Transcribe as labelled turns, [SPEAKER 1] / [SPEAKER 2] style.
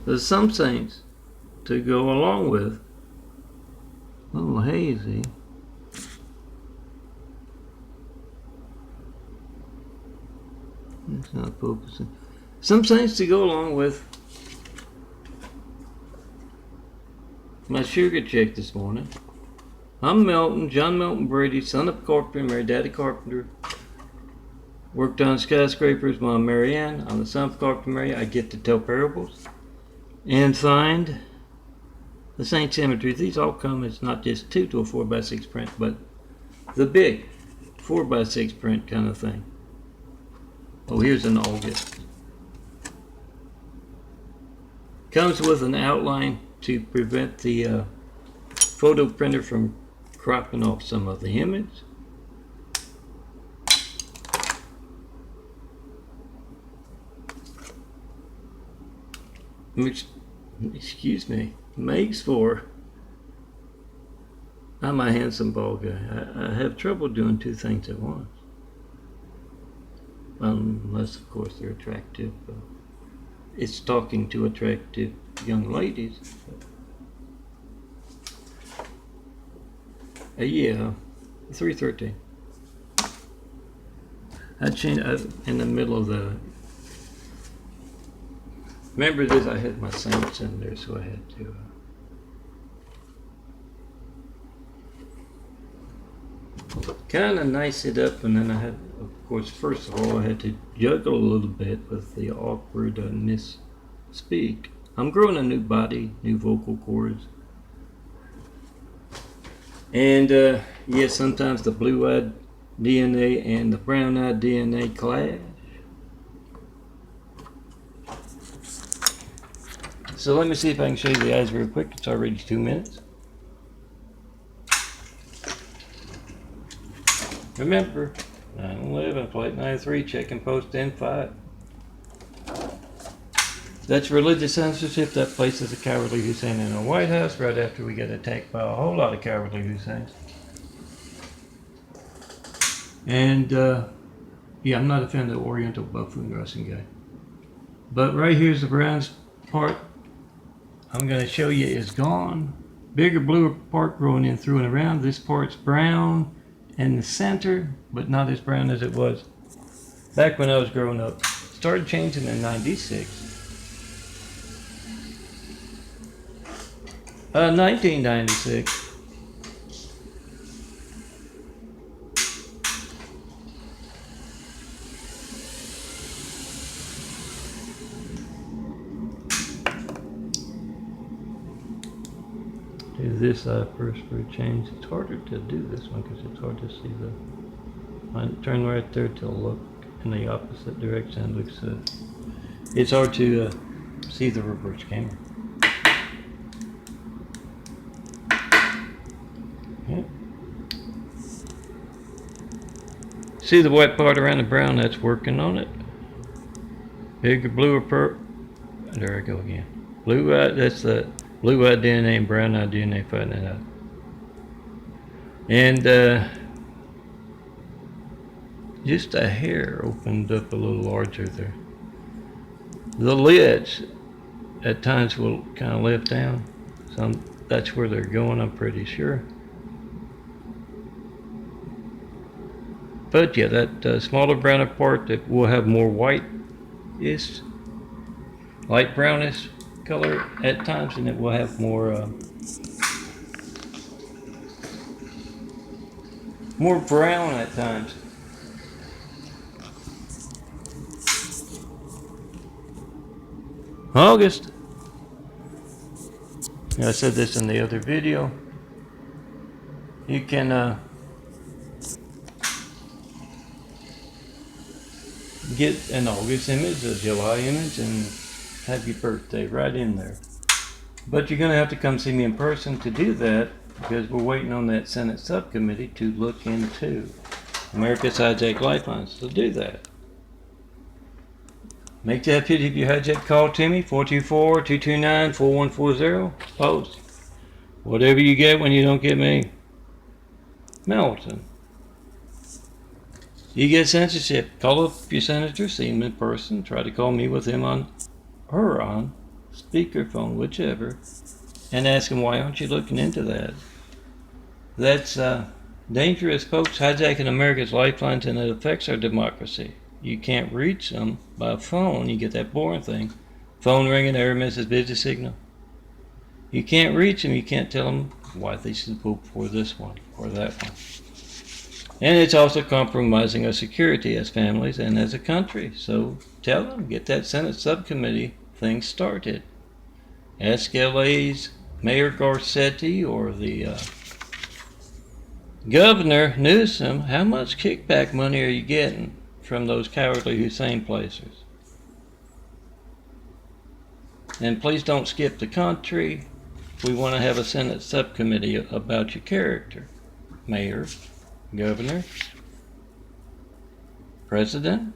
[SPEAKER 1] There's some saints to go along with. A little hazy. It's not focusing. Some saints to go along with my sugar check this morning. I'm Melton, John Melton Brady, son of Carpenter, married Daddy Carpenter. Worked on skyscrapers, Mom Mary Ann. I'm the son of Carpenter Mary. I get to tell parables and find the Saint Cemetery. These all come as not just 2 to a 4x6 print, but the big 4x6 print kind of thing. Oh, here's an August. Comes with an outline to prevent the photo printer from cropping off some of the image. Which, excuse me, makes for, I'm a handsome bald guy. I have trouble doing 2 things at once. Unless, of course, they're attractive. It's talking to attractive young ladies. Yeah, 313. I changed in the middle of the. Remember this? I had my saints in there, so I had to. Kind of nice it up, and then I had, of course, first of all, I had to juggle a little bit with the awkward misspeak. I'm growing a new body, new vocal cords. And yeah, sometimes the blue-eyed DNA and the brown-eyed DNA clash. So let me see if I can show you the eyes real quick. It's already 2 minutes. Remember, 9/11, Flight 93, checking post N5. That's religious censorship. That places a cowardly Hussein in the White House right after we get attacked by a whole lot of cowardly Husseins. And yeah, I'm not a fan of the Oriental buffoon dressing guy. But right here's the browns part. I'm going to show you is gone. Bigger, bluer part growing in through and around. This part's brown in the center, but not as brown as it was back when I was growing up. Started changing in '96. 1996. Do this eye first for a change. It's harder to do this one because it's hard to see the. I turn right there to look in the opposite direction. It looks. It's hard to see the reverse camera. Yeah. See the white part around the brown? That's working on it. Bigger, bluer, purple. There I go again. Blue eye. That's the. Blue-eyed DNA and brown-eyed DNA fighting it out. And just a hair opened up a little larger there. The lids at times will kind of lift down. That's where they're going, I'm pretty sure. But yeah, that smaller browner part that will have more white-ish, light brownish color at times, and it will have more brown at times. August. I said this in the other video. You can get an August image, a July image, and have your birthday right in there. But you're going to have to come see me in person to do that, because we're waiting on that Senate subcommittee to look into America's hijacked lifelines to do that. Make that pity if you hijack, call to me, 424-229-4140. Post. Whatever you get when you don't get me. Melton. You get censorship. Call up your senator, see him in person. Try to call me with him on speakerphone, whichever, and ask them, why aren't you looking into that? That's dangerous, folks, hijacking America's lifelines, and it affects our democracy. You can't reach them by phone. You get that boring thing. Phone ringing, error message, busy signal. You can't reach them. You can't tell them why they should vote for this one or that one. And it's also compromising our security as families and as a country. So tell them, get that Senate subcommittee thing started. Ask LA's Mayor Garcetti or the Governor Newsom, how much kickback money are you getting from those cowardly Hussein placers? And please don't skip the country. We want to have a Senate subcommittee about your character. Mayor, Governor, President,